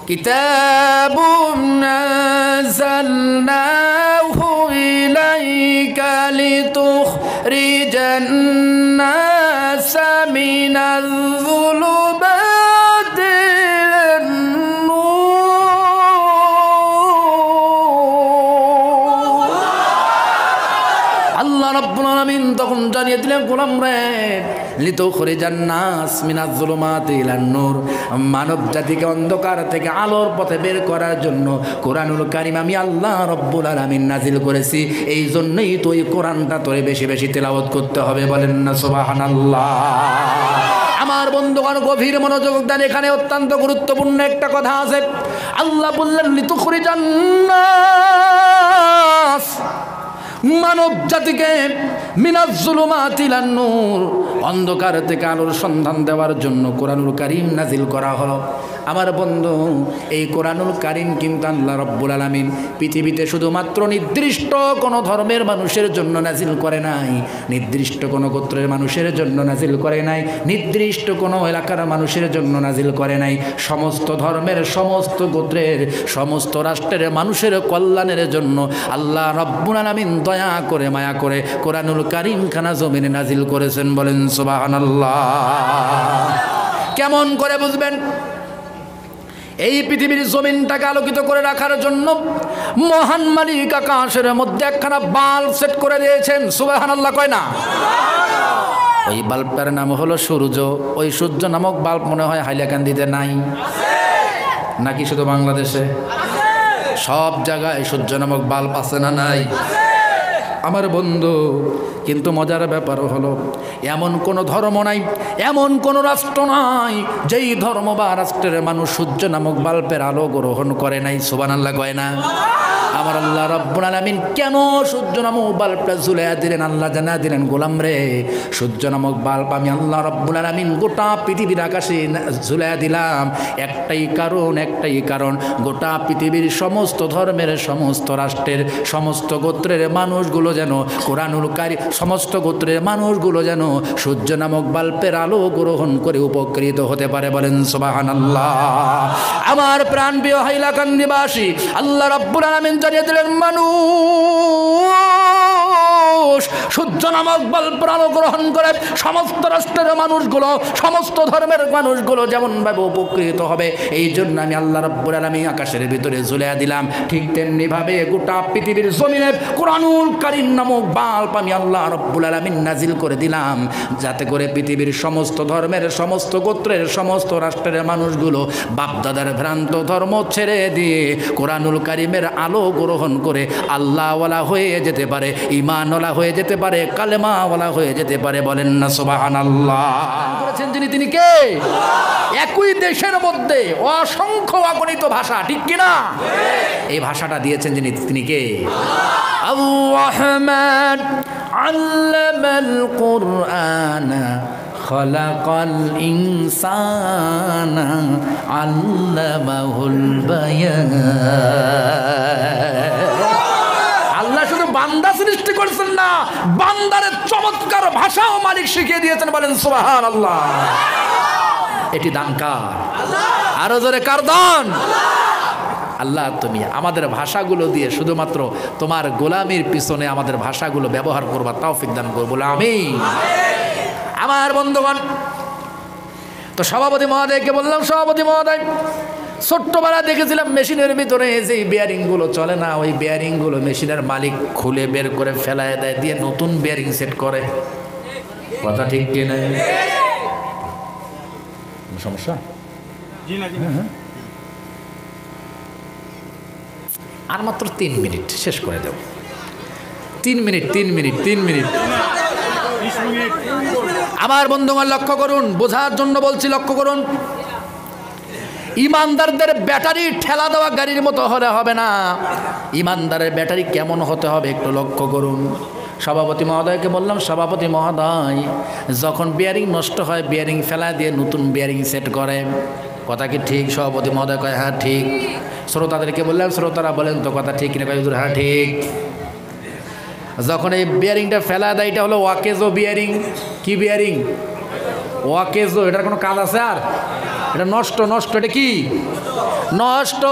কিতাবুন নাযালনাহু ইলাইকা লিতুখরিজান নাসা মিনাল যুলুমাতি ইলান নূর। আল্লাহ রাব্বুল আলামিন তখন জানিয়ে দিলেন, গোলাম রে, লিতুখরিজান নাস মিনাজ যুলুমাতি ইলান নূর, মানব জাতিকে অন্ধকার থেকে আলোর পথে বের করার জন্য কোরআনুল কারীম আমি আল্লাহ রাব্বুল আলামিন নাজিল করেছি। এই জন্যই তো এই কোরআনটা তোরে বেশি বেশি তেলাওয়াত করতে হবে, বলেন না সুবহানাল্লাহ। আমার বন্ধুগণ, গভীর মনোযোগ দেন, এখানে অত্যন্ত গুরুত্বপূর্ণ একটা কথা আছে। আল্লাহ বললেন লিতুখরিজান নাস, মানব জাতিকে মিনাজ যুলুমাতি ইলান নূর, অন্ধকার থেকে আলোর সন্ধান দেওয়ার জন্য কোরআনুল কারীম নাজিল করা হলো। আমার বন্ধু, এই কোরআনুল কারীম কিন্তু আল্লাহ রাব্বুল আলামিন পৃথিবীতে শুধুমাত্র নির্দিষ্ট কোনো ধর্মের মানুষের জন্য নাজিল করে নাই, নির্দিষ্ট কোনো গোত্রের মানুষের জন্য নাজিল করে নাই, নির্দিষ্ট কোনো এলাকার মানুষের জন্য নাজিল করে নাই। সমস্ত ধর্মের, সমস্ত গোত্রের, সমস্ত রাষ্ট্রের মানুষের কল্যাণের জন্য আল্লাহ রাব্বুল আলামিন দয়া করে, মায়া করে কোরআনুল কারীম খানা জমিনে নাজিল করেছেন, বলেন সুবহানাল্লাহ। কেমন করে বুঝবেন? এই পৃথিবীর জমিনটাকে আলোকিত করে রাখার জন্য মহান মালিক আকাশের মধ্যে একখানা বাল্ব সেট করে দিয়েছেন, সুবহানাল্লাহ কয় না? ওই বাল্বটার নাম হলো সূর্য। ওই সূর্য নামক বাল্ব মনে হয় হাইলাকান্দিতে নাই নাকি শুধু বাংলাদেশে? সব জায়গায় সূর্য নামক বাল্ব আছে না নাই? আমার বন্ধু, কিন্তু মজার ব্যাপার হলো এমন কোনো ধর্ম নাই, এমন কোনো রাষ্ট্র নাই যেই ধর্ম বা রাষ্ট্রের মানুষ সূর্য নামক বাল্বের আলো গ্রহণ করে নাই, সুবহানাল্লাহ কয় না? আমার আল্লাহ রাব্বুল আলামিন কেন সূর্য নামক বাল্বটা ঝুলাইয়া দিলেন? আল্লাহ জানা দিলেন, গোলাম রে, সূর্য নামক বাল্ব আমি আল্লাহ রাব্বুল আলামিন গোটা পৃথিবীর আকাশে ঝুলাইয়া দিলাম একটাই কারণ, একটাই কারণ, গোটা পৃথিবীর সমস্ত ধর্মের, সমস্ত রাষ্ট্রের, সমস্ত গোত্রের মানুষগুলো যেন কোরআনুল কারীম, সমস্ত গোত্রের মানুষগুলো যেন সূর্য নামক বাল্বের আলো গ্রহণ করে উপকৃত হতে পারে, বলেন সুবহানাল্লাহ। আমার প্রাণপ্রিয় হাইলাকান্দিবাসী, আল্লাহ রাব্বুল আলামিন জানিয়ে দিলেন, মানুষ সূর্য নামক বাল্বের আলো গ্রহণ করে সমস্ত রাষ্ট্রের মানুষগুলো, সমস্ত ধর্মের মানুষগুলো যেমনভাবে উপকৃত হবে, এই জন্য আমি আল্লাহ রাব্বুল আলামিন আকাশের ভিতরে ঝুলিয়ে দিলাম। ঠিক তেমনিভাবে গোটা পৃথিবীর জমিনে কোরআনুল কারীম নামক বাল্ব আমি আল্লাহ রাব্বুল আলামিন নাজিল করে দিলাম, যাতে করে পৃথিবীর সমস্ত ধর্মের, সমস্ত গোত্রের, সমস্ত রাষ্ট্রের মানুষগুলো বাপদাদার ভ্রান্ত ধর্ম ছেড়ে দিয়ে কোরআনুল কারীমের আলো গ্রহণ করে আল্লাহওয়ালা হয়ে যেতে পারে, ঈমানওয়ালা হয়ে যেতে পারে, কালেমাওয়ালা হয়ে যেতে পারে, বলেন না সুবহানাল্লাহ। করেছেন যিনি, তিনি কে? একই দেশের মধ্যে অসংখ্য অগণিত ভাষা, ঠিক কিনা? এই ভাষাটা দিয়েছেন যিনি, তিনি কে? আর-রহমান আল্লামাল কুরআনা খালাকাল ইনসানা আল্লামাহুল বায়ান। আল্লাহ শুধু বান্দা সৃষ্টি করেছেন না, বান্দারের চমৎকার ভাষাও মালিক শিখিয়ে দিয়েছেন, বলেন সুবহানাল্লাহ। এটি দান কার? আরো জোরে কার দান? আল্লাহ, তুমি আমাদের ভাষাগুলো দিয়ে শুধুমাত্র তোমার গোলামির পিছনে আমাদের ভাষাগুলো ব্যবহার করবার তৌফিক দান করো, বলে আমিন। আমার বন্ধুগণ, তো সভাপতি মহোদয়কে বললাম, সভাপতি মহোদয়, ছোট্টবেলা দেখেছিলাম মেশিনের ভিতরে যে বিয়ারিংগুলো চলে না, ওই বিয়ারিংগুলো মেশিনের মালিক খুলে বের করে ফেলায় দেয়, দিয়ে নতুন বিয়ারিং সেট করে। কথা ঠিক কি না? সমস্যা? আর মাত্র 3 মিনিট শেষ করে দেব। 3 মিনিট, 3 মিনিট, 3 মিনিট। আমার বন্ধুগণ লক্ষ্য করুন, বোঝার জন্য বলছি, লক্ষ্য করুন। ইমানদারদের ব্যাটারি ঠেলা দেওয়া গাড়ির মতো হলে হবে না, ইমানদারের ব্যাটারি কেমন হতে হবে একটু লক্ষ্য করুন। সভাপতি মহোদয়কে বললাম, সভাপতি মহোদয়, যখন বিয়ারিং নষ্ট হয় বিয়ারিং ফেলা দিয়ে নতুন বিয়ারিং সেট করে, কথা কি ঠিক? সভাপতি মহোদয় কয় হ্যাঁ ঠিক। শ্রোতাদেরকে বললাম, শ্রোতারা বলেন তো কথা ঠিক কিনা? কয় হ্যাঁ ঠিক। যখন এই বিয়ারিংটা ফেলা দেয়, এটা হলো ওয়াকেজো বিয়ারিং। কি বিয়ারিং? ওয়াকেজো। এটার কোনো কাজ আছে আর? এটা নষ্ট নষ্ট, এটা কি নষ্ট।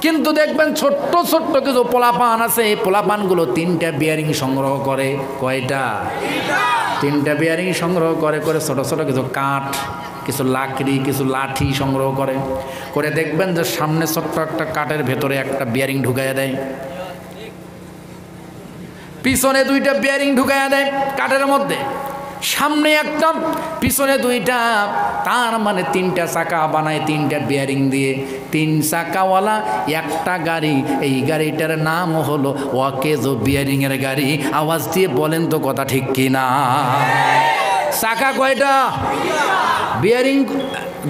কিন্তু দেখবেন ছোট্ট ছোট্ট কিছু পোলাপান আছে, এই পোলাপানগুলো 3টা বিয়ারিং সংগ্রহ করে। কয়টা? 3টা বিয়ারিং সংগ্রহ করে করে ছোট ছোট কিছু কাঠ, কিছু লাকড়ি, কিছু লাঠি সংগ্রহ করে দেখবেন যে সামনে ছোট্ট একটা কাঠের ভেতরে একটা বিয়ারিং ঢুকাইয়া দেয়, পিছনে 2টা বিয়ারিং ঢুকাইয়া দেয় কাঠের মধ্যে, সামনে একটা পিছনে 2টা, তার মানে 3টা চাকা বানায় 3টা বিয়ারিং দিয়ে। 3 চাকাওয়ালা একটা গাড়ি, এই গাড়িটার নাম হলো ওয়াকেজো বিয়ারিং এর গাড়ি। আওয়াজ দিয়ে বলেন তো কথা ঠিক কিনা? চাকা কয়টা? বিয়ারিং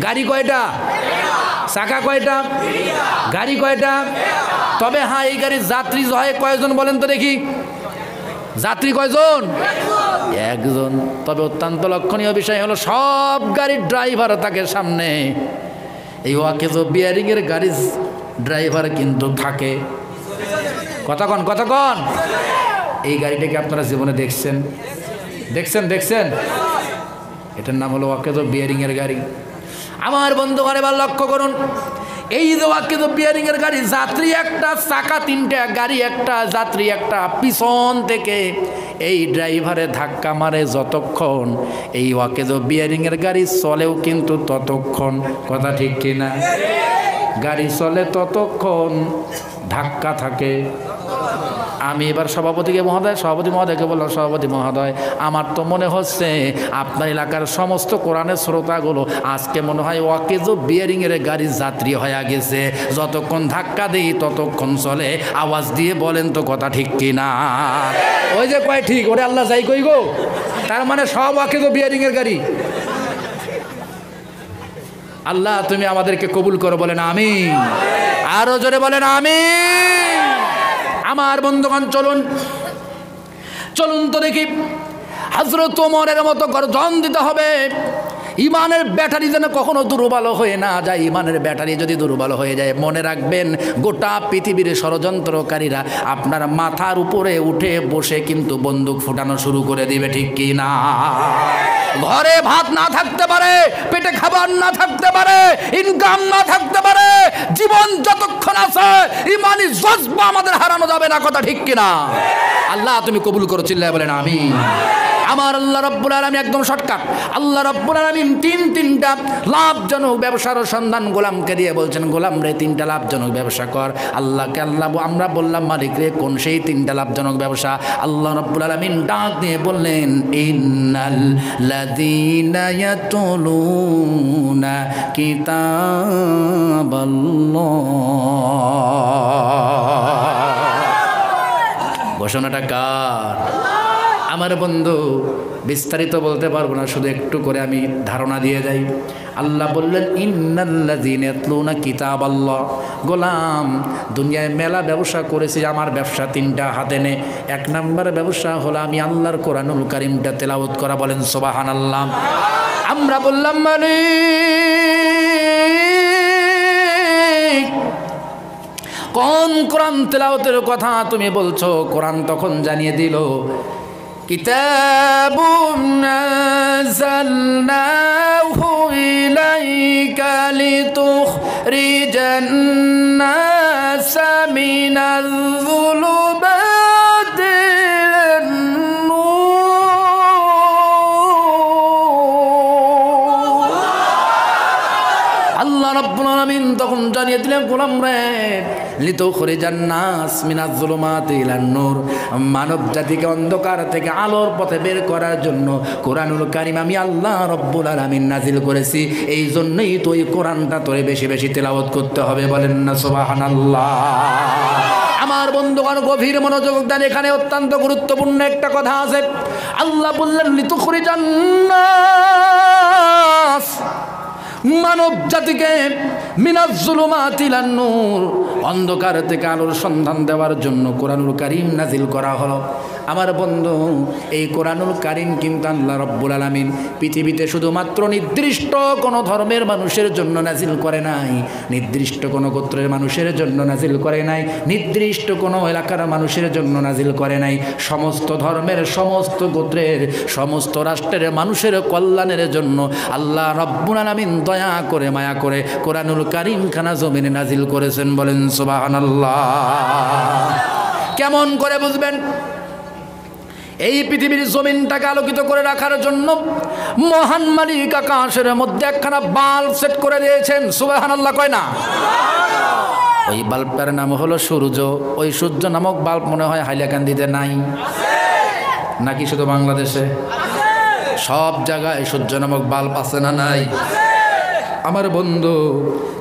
গাড়ি কয়টা? চাকা কয়টা? গাড়ি কয়টা? তবে হ্যাঁ, এই গাড়ির যাত্রী হয় কয়জন বলেন তো দেখি? যাত্রী কয়জন? একজন। তবে অত্যন্ত লক্ষণীয় বিষয় হলো সব গাড়ির ড্রাইভার থাকে সামনে, এই ওয়াকেজো বিয়ারিং এর গাড়ির ড্রাইভার কিন্তু থাকে কতক্ষণ কতক্ষণ। এই গাড়িটাকে আপনারা জীবনে দেখছেন? দেখছেন? এটার নাম হলো ওয়াকেজো বিয়ারিং এর গাড়ি। আমার বন্ধুগণ এবার লক্ষ্য করুন, এই যে ওয়াকেজো বিয়ারিং এর গাড়ি, যাত্রী একটা, চাকা 3টা, গাড়ি একটা, যাত্রী একটা। পিছন থেকে এই ড্রাইভারে ধাক্কা মারে যতক্ষণ, এই ওয়াকেজো বিয়ারিং এর গাড়ি চলেও কিন্তু ততক্ষণ। কথা ঠিক কিনা? গাড়ি চলে ততক্ষণ, ধাক্কা থাকে। আমি এবার সভাপতি মহোদয়কে বললাম, সভাপতি মহোদয়, আমার তো মনে হচ্ছে আপনার এলাকার সমস্ত কোরআনের শ্রোতাগুলো আজকে মনে হয় ওয়াকেজো বিয়ারিং এর গাড়ির যাত্রী হয়ে গেছে, যতক্ষণ ধাক্কা দেই ততক্ষণ চলে। আওয়াজ দিয়ে বলেন তো কথা ঠিক কিনা? ওই যে কয় ঠিক, ওরে আল্লাহ যাই কই গো, তার মানে সব ওয়াকেজো বিয়ারিং এর গাড়ি। আল্লাহ তুমি আমাদেরকে কবুল করো, বলেন আমিন। আরো জোরে বলেন আমিন। আমার বন্ধুগণ চলুন তো দেখি, হযরত ওমরের মতো গর্জন দিতে হবে। ইমানের ব্যাটারি যেন কখনো দুর্বল হয়ে না যায়। ইমানের ব্যাটারি যদি দুর্বল হয়ে যায়, মনে রাখবেন গোটা পৃথিবীর ষড়যন্ত্রকারীরা আপনার মাথার উপরে উঠে বসে কিন্তু বন্দুক ফুটানো শুরু করে দিবে, ঠিক কি না? ঘরে ভাত না থাকতে পারে, পেটে খাবার না থাকতে পারে, ইনকাম না থাকতে পারে, জীবন যতক্ষণ আছে ইমানি জজবা আমাদের হারানো যাবে না। কথা ঠিক কিনা? আল্লাহ তুমি কবুল করো, চিল্লায় বলেন আমিন। আমার আল্লাহ রাব্বুল আলামিন একদম শর্টকাট। আল্লাহ রাব্বুল আলামিন 3টা লাভজনক ব্যবসার সন্ধান গোলামকে দিয়ে বলছেন, গোলাম রে 3টা লাভজনক ব্যবসা কর। আল্লাহকে আমরা বললাম, মালিক রে কোন সেই 3টা লাভজনক ব্যবসা? আল্লাহ রাব্বুল আলামিন ডাক দিয়ে বললেন, ইন্নাল লাযীনা ইয়াতুলুনা কিতাবাল্লাহ। ঘোষণাটা কার? আমার বন্ধু, বিস্তারিত বলতে পারবো না, শুধু একটু করে আমি ধারণা দিয়ে যাই। আল্লাহ বললেন, ইন্নাল্লাযীনা ইয়াতলুনা কিতাবাল্লাহ। গোলাম, দুনিয়ায় মেলা ব্যবসা করেছি, আমার ব্যবসা 3টা হাতে নে। 1 নম্বর ব্যবসা হলো আমি আল্লাহর কোরআনুল কারীমটা তেলাওয়াত করা। বলেন সুবহানাল্লাহ। আমরা বললাম মানে কোন কোরআন তেলাওয়াতের কথা তুমি বলছো? কোরআন তখন জানিয়ে দিল, কিতাবুন নাযালনাহু ইলাইকা লিতুখরিজান নাসা মিনাল যুলুমাতি ইলান নূর। আল্লাহ রাব্বুল আলামিন তখন জানিয়ে দিলেন, গোলাম রে, লিতুখরিজান নাস মিনাজ যুলুমাতি ইলান নূর, মানব জাতিকে অন্ধকার থেকে আলোর পথে বের করার জন্য কোরআনুল কারীম আমি আল্লাহ রাব্বুল আলামিন নাজিল করেছি। এই জন্যই তো এই কোরআনটা তোরে বেশি বেশি তেলাওয়াত করতে হবে। বলেন না সুবহানাল্লাহ। আমার বন্ধুগণ গভীর মনোযোগ দেন, এখানে অত্যন্ত গুরুত্বপূর্ণ একটা কথা আছে। আল্লাহ বললেন, লিতুখরিজান নাস, মানব জাতিকে মিনাজ যুলুমাতি ইলান নূর, অন্ধকার থেকে আলোর সন্ধান দেওয়ার জন্য কোরআনুল কারীম নাজিল করা হলো। আমার বন্ধু, এই কোরআনুল কারীম কিন্তু আল্লাহ রাব্বুল আলামিন পৃথিবীতে শুধুমাত্র নির্দিষ্ট কোনো ধর্মের মানুষের জন্য নাজিল করে নাই, নির্দিষ্ট কোনো গোত্রের মানুষের জন্য নাজিল করে নাই, নির্দিষ্ট কোনো এলাকার মানুষের জন্য নাজিল করে নাই। সমস্ত ধর্মের, সমস্ত গোত্রের, সমস্ত রাষ্ট্রের মানুষের কল্যাণের জন্য আল্লাহ রাব্বুল আলামিন দয়া করে মায়া করে কোরআনুল কারীম খানা জমিনে নাজিল করেছেন। বলেন সুবহানাল্লাহ। কেমন করে বুঝবেন? এই পৃথিবীর জমিনটাকে আলোকিত করে রাখার জন্য মহান মালিক আকাশের মধ্যে একখানা বাল্ব সেট করে দিয়েছেন। সুবহানাল্লাহ কয় না? ওই বাল্বটার নাম হলো সূর্য। ওই সূর্য নামক বাল্ব মনে হয় হাইলাকান্দিতে নাই নাকি শুধু বাংলাদেশে? সব জায়গায় সূর্য নামক বাল্ব আছে না নাই? আমার বন্ধু,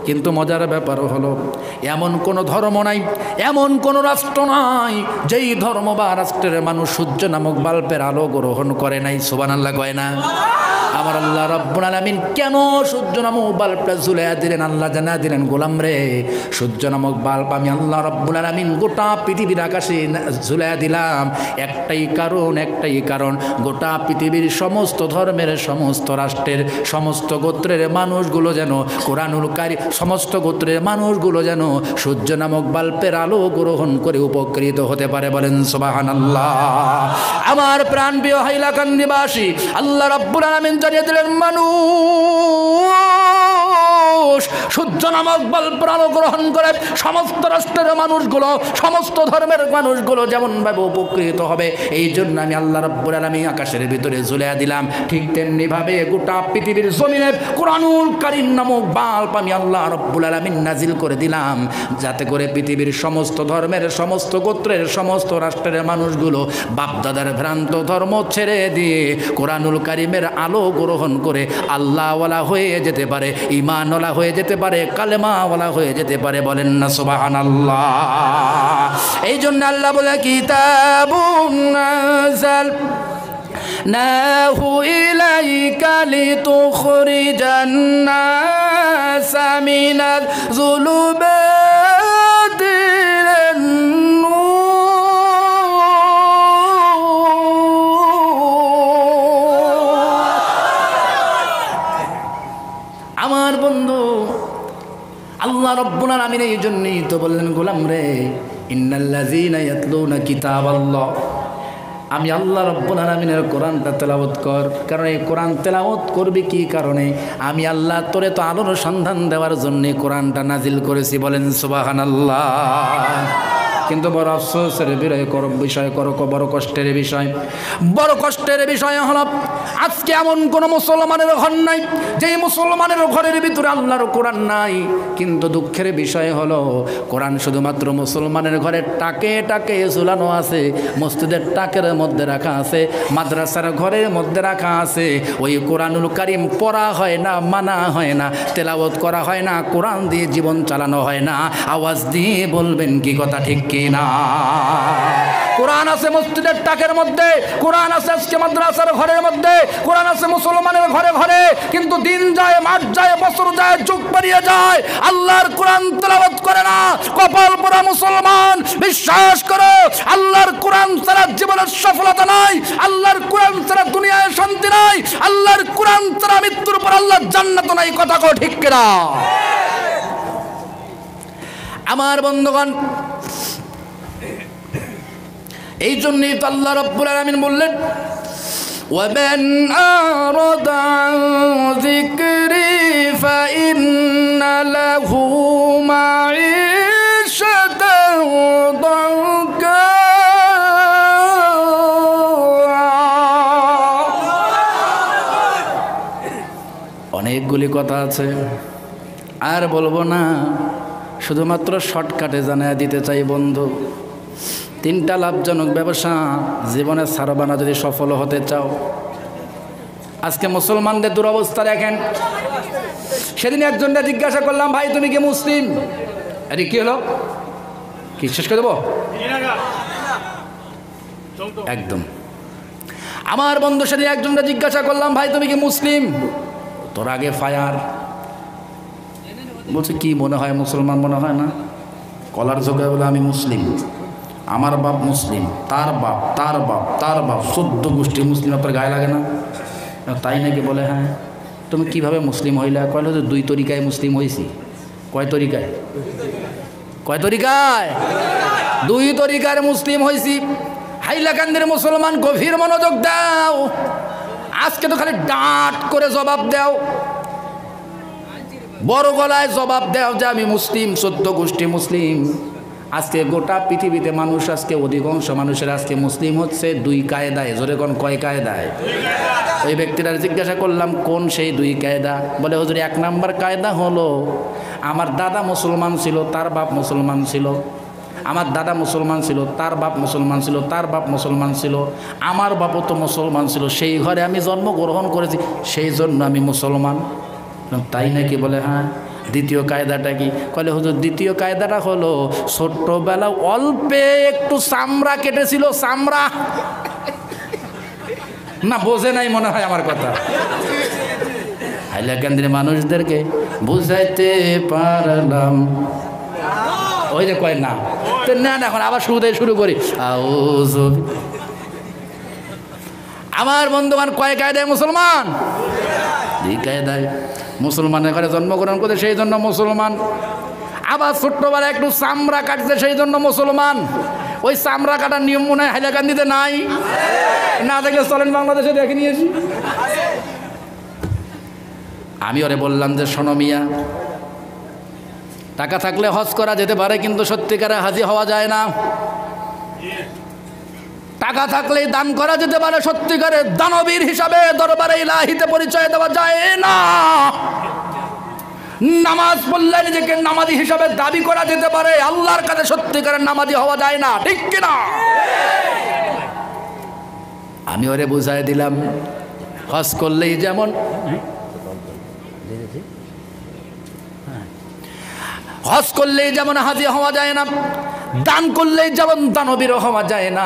কিন্তু মজার ব্যাপার হলো এমন কোনো ধর্ম নাই, এমন কোনো রাষ্ট্র নাই যেই ধর্ম বা রাষ্ট্রের মানুষ সূর্য নামক বাল্বের আলো গ্রহণ করে নাই। সুবহানাল্লাহ কয় না? আমার আল্লাহ রাব্বুল আলামিন কেন সূর্য নামক বাল্বটা ঝুলাইয়া দিলেন? আল্লাহ জানা দিলেন, গোলাম রে, সূর্য নামক বাল্ব আমি আল্লাহ রাব্বুল আলামিন গোটা পৃথিবীর আকাশে ঝুলাইয়া দিলাম একটাই কারণ, গোটা পৃথিবীর সমস্ত ধর্মের, সমস্ত রাষ্ট্রের, সমস্ত গোত্রের মানুষগুলো যেন কোরআনুল কারীম, সমস্ত গোত্রের মানুষগুলো যেন সূর্য নামক বাল্বের আলো গ্রহণ করে উপকৃত হতে পারে। বলেন সুবহানাল্লাহ। আমার প্রাণপ্রিয় হাইলাকান্দিবাসী, আল্লাহ রাব্বুল আলামিন জানিয়ে দিলেন মানুষ সূর্য নামক বাল্বের আলো গ্রহণ করে সমস্ত রাষ্ট্রের মানুষগুলো, সমস্ত ধর্মের মানুষগুলো যেমনভাবে উপকৃত হবে, এই জন্য আমি আল্লাহ রাব্বুল আলামিন আকাশের ভিতরে ঝুলিয়ে দিলাম। ঠিক তেমনিভাবে গোটা পৃথিবীর জমিনে কোরআনুল কারীম নামক বাল্ব আমি আল্লাহ রাব্বুল আলামিন নাজিল করে দিলাম, যাতে করে পৃথিবীর সমস্ত ধর্মের, সমস্ত গোত্রের, সমস্ত রাষ্ট্রের মানুষগুলো বাপদাদার ভ্রান্ত ধর্ম ছেড়ে দিয়ে কোরআনুল কারীমের আলো গ্রহণ করে আল্লাহওয়ালা হয়ে যেতে পারে, ঈমানওয়ালা হয়ে যেতে পারে, কালেমাওয়ালা হয়ে যেতে পারে। বলেন না সুবহানাল্লাহ। এই জন্য আল্লাহ বলে, কিতাবুন নাযালনাহু ইলাইকা লিতুখরিজান নাসা মিনাজ যুলুমাতি ইলান আমার বন্ধু, আল্লাহ রাব্বুল আলামিন এই জন্যই তো বললেন, গোলাম রে, ইন্নাল্লাযীনা ইয়াতলুনা কিতাবাল্লাহ, আমি আল্লাহ রাব্বুল আলামিনের কোরআনটা তেলাওয়াত কর। কারণ এই কোরআন তেলাওয়াত করবি কি কারণে? আমি আল্লাহ তোরে তো আলোর সন্ধান দেওয়ার জন্যে কোরআনটা নাজিল করেছি। বলেন সুবহানাল্লাহ। কিন্তু বড় আফসোসের বিষয়, বড় কষ্টের বিষয়, বড় কষ্টের বিষয় হলো আজকে এমন কোনো মুসলমানের ঘর নাই যেই মুসলমানের ঘরের ভিতরে আল্লাহর কোরআন নাই। কিন্তু দুঃখের বিষয় হলো কোরআন শুধুমাত্র মুসলমানের ঘরে টাকে টাকে ঝুলানো আছে, মসজিদের টাকের মধ্যে রাখা আছে, মাদ্রাসার ঘরের মধ্যে রাখা আছে। ওই কোরআনুল কারীম পড়া হয় না, মানা হয় না, তেলাওয়াত করা হয় না, কোরআন দিয়ে জীবন চালানো হয় না। আওয়াজ দিয়ে বলবেন কি কথা ঠিক কিনা? কোরআন আছে মসজিদের টাকের মধ্যে, কোরআন আছে আজকে মাদ্রাসার ঘরের মধ্যে, কোরআন আছে মুসলমানের ঘরে ঘরে, কিন্তু দিন যায়, মাস যায়, বছর যায়, যুগ পেরিয়ে যায়, আল্লাহর কোরআন তেলাওয়াত করে না। কপাল পোড়া মুসলমান, বিশ্বাস করো, আল্লাহর কোরআন ছাড়া জীবনের সফলতা নাই, আল্লাহর কোরআন ছাড়া দুনিয়ায় শান্তি নাই, আল্লাহর কোরআন ছাড়া মৃত্যুর পর আল্লাহর জান্নাত নাই। কথা কও ঠিক কিনা? আমার বন্ধুগণ, এই জন্যই তো আল্লাহ রাব্বুল আলামিন বললেন, ওয়ামান আরাদা আন যিকরি ফাইন্না লাহু মাঈশাতান দানকা। অনেকগুলি কথা আছে, আর বলবো না, শুধুমাত্র শর্টকাটে জানায় দিতে চাই বন্ধু। 3টা লাভজনক ব্যবসা জীবনে ছাড়বা না যদি সফল হতে চাও। আজকে মুসলমানদের দুরবস্থা দেখেন। সেদিন একজনকে জিজ্ঞাসা করলাম, ভাই তুমি কি মুসলিম? আরে কি হলো, কি শেষ করে দেবো? একদম। আমার বন্ধু সেদিন একজনকে জিজ্ঞাসা করলাম, ভাই তুমি কি মুসলিম? তোর আগে ফায়ার। বলছে কি মনে হয় মুসলমান মনে হয় না? কলার ঝোঁকে বলে আমি মুসলিম, আমার বাপ মুসলিম, তার বাপ, তার বাপ, তার বাপ, 14 গোষ্ঠী মুসলিম। আপনার গায়ে লাগে না? তাই নাকি? বলে হ্যাঁ। তুমি কিভাবে মুসলিম হইলা? কয়লো যে 2 তরিকায় মুসলিম হয়েছি। কয় তরিকায়? কয় তরিকায়? 2 তরিকার মুসলিম হয়েছি। হাইলাকান্দির মুসলমান গভীর মনোযোগ দাও। আজকে তো খালি ডাঁট করে জবাব দাও। বড় গলায় জবাব দেও যে আমি মুসলিম, 14 গোষ্ঠী মুসলিম। আজকে গোটা পৃথিবীতে মানুষ, আজকে অধিকাংশ মানুষের আজকে মুসলিম হচ্ছে 2 কায়দায়। জোরে কোন কয় কায়দায়? ওই ব্যক্তিরা জিজ্ঞাসা করলাম কোন সেই 2 কায়দা? বলে হুজুর 1 নাম্বার কায়দা হলো আমার দাদা মুসলমান ছিল, তার বাপ মুসলমান ছিল। আমার দাদা মুসলমান ছিল, তার বাপ মুসলমান ছিল, তার বাপ মুসলমান ছিল, আমার বাপও তো মুসলমান ছিল, সেই ঘরে আমি জন্মগ্রহণ করেছি, সেই জন্য আমি মুসলমান। তাই নাকি? বলে হ্যাঁ। দ্বিতীয় কায়দাটা কি? বলে হুজুর দ্বিতীয় কায়দাটা হলো ছোট্টবেলা অল্পে একটু চামড়া কেটেছিল, চামড়া। না বোঝে নাই মনে হয় আমার কথা। হাইলাকান্দির মানুষদেরকে বুঝাইতে পারলাম, ওই যে কয় না তো না, এখন আবার শুরু করি। আমার বন্ধুবান কয় কায়দায় মুসলমান? 2 কায়দায়। মুসলমানের ঘরে জন্মগ্রহণ করতে সেই জন্য মুসলমান। আবার ছোট্টবেলা একটু চামড়া কাটছে সেই জন্য মুসলমান। ওই চামড়া কাটার নিয়ম মনে হয় হাইলাকান্দিতে নাই। না দেখলে চলেন বাংলাদেশে দেখে নিয়েছি। আমি ওরে বললাম যে শোনো মিয়া, টাকা থাকলে হজ করা যেতে পারে, কিন্তু সত্যিকারে হাজি হওয়া যায় না। টাকা থাকলেই দান করা যেতে পারে, সত্যিকারে দানবীর হিসাবে দরবারে ইলাহিতে পরিচয় দেওয়া যায় না। নামাজ পড়লে নিজেকে নামাজি হিসাবে দাবি করা যেতে পারে, আল্লাহর কাছে সত্যিকারের নামাজি হওয়া যায় না, ঠিক কিনা? আমি ওরে বুঝাই দিলাম হজ করলেই যেমন হজ করলেই যেমন হাজি হওয়া যায় না, দান করলেই যেমন দানবীর হওয়া যায় না,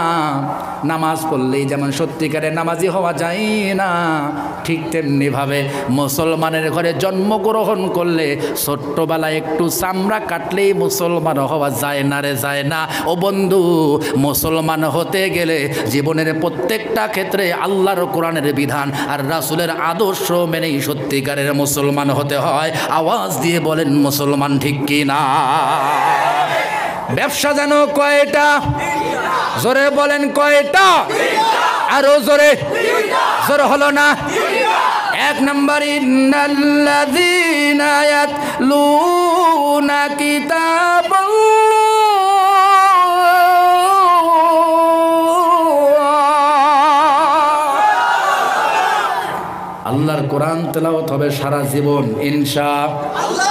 নামাজ পড়লেই যেমন সত্যিকারের নামাজি হওয়া যায় না, ঠিক তেমনিভাবে মুসলমানের ঘরে জন্মগ্রহণ করলে ছোট্টবেলায় একটু চামড়া কাটলেই মুসলমান হওয়া যায় না রে, যায় না। ও বন্ধু, মুসলমান হতে গেলে জীবনের প্রত্যেকটা ক্ষেত্রে আল্লাহর কোরআনের বিধান আর রাসূলের আদর্শ মেনেই সত্যিকারের মুসলমান হতে হয়। আওয়াজ দিয়ে বলেন মুসলমান ঠিক কি না? ব্যবসা জানো কয়টা? জোরে বলেন কয়টা? আরো জোরে, জোরে হলো না। 1 নাম্বার ইন্নাল্লাযীনা ইয়াতলুনা কিতাবাল্লাহ, আল্লাহর কোরআন তেলাওয়াত হবে সারা জীবন ইনশাআল্লাহ।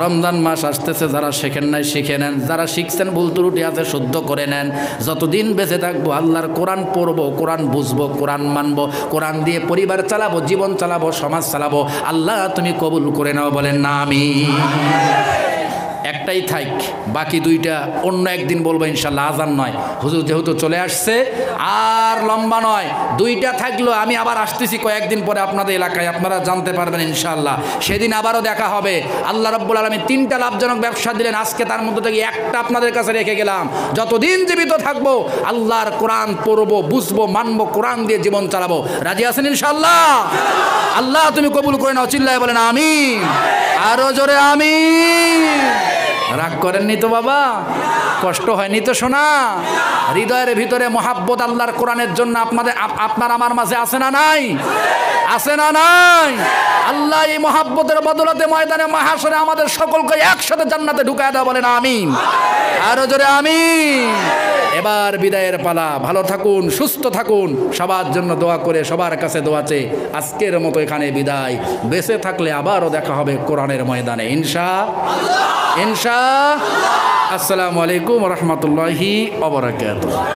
রমজান মাস আসতেছে, যারা শেখেন নাই শিখে নেন, যারা শিখছেন ভুল ত্রুটি আছে শুদ্ধ করে নেন। যতদিন বেঁচে থাকবো আল্লাহর কোরআন পড়বো, কোরআন বুঝবো, কোরআন মানবো, কোরআন দিয়ে পরিবার চালাবো, জীবন চালাবো, সমাজ চালাবো। আল্লাহ তুমি কবুল করে নাও, বলেন না আমিন। একটাই থাক, বাকি 2টা অন্য একদিন বলবো ইনশাল্লাহ। আজান নয়, হুজুর যেহেতু চলে আসছে আর লম্বা নয়, 2টা থাকলো। আমি আবার আসতেছি কয়েকদিন পরে আপনাদের এলাকায়, আপনারা জানতে পারবেন ইনশাল্লাহ। সেদিন আবারও দেখা হবে। আল্লাহ রাব্বুল আলামিন 3টা লাভজনক ব্যবসা দিলেন, আজকে তার মধ্যে থেকে একটা আপনাদের কাছে রেখে গেলাম। যতদিন জীবিত থাকবো আল্লাহর কোরআন পড়বো, বুঝবো, মানবো, কোরআন দিয়ে জীবন চালাবো। রাজি আছেন ইনশাল্লাহ? আল্লাহ তুমি কবুল করে নাও, চিল্লায় বলেন আমিন। আরো জোরে আমিন। রাগ করেননি তো বাবা? কষ্ট হয়নি তো শোনা? হৃদয়ের ভিতরে মহাব্বত আল্লাহর কোরআনের জন্য আপনার আমার মাঝে আছে না নাই? আছে না নাই? আল্লাহ এই মহাব্বতের বদলতে ময়দানে মাহশরে আমাদের সকলকে একসাথে জান্নাতে ঢুকায় দাও, বলেন আমিন। আরো জোরে আমিন। এবার বিদায়ের পালা। ভালো থাকুন, সুস্থ থাকুন, সবার জন্য দোয়া করে সবার কাছে দোয়া চেয়ে আজকের মতো এখানে বিদায়। বেঁচে থাকলে আবারও দেখা হবে কোরআনের ময়দানে ইনশাআল্লাহ। আসসালামু আলাইকুম ওয়া রাহমাতুল্লাহি ওয়া বারাকাতুহু।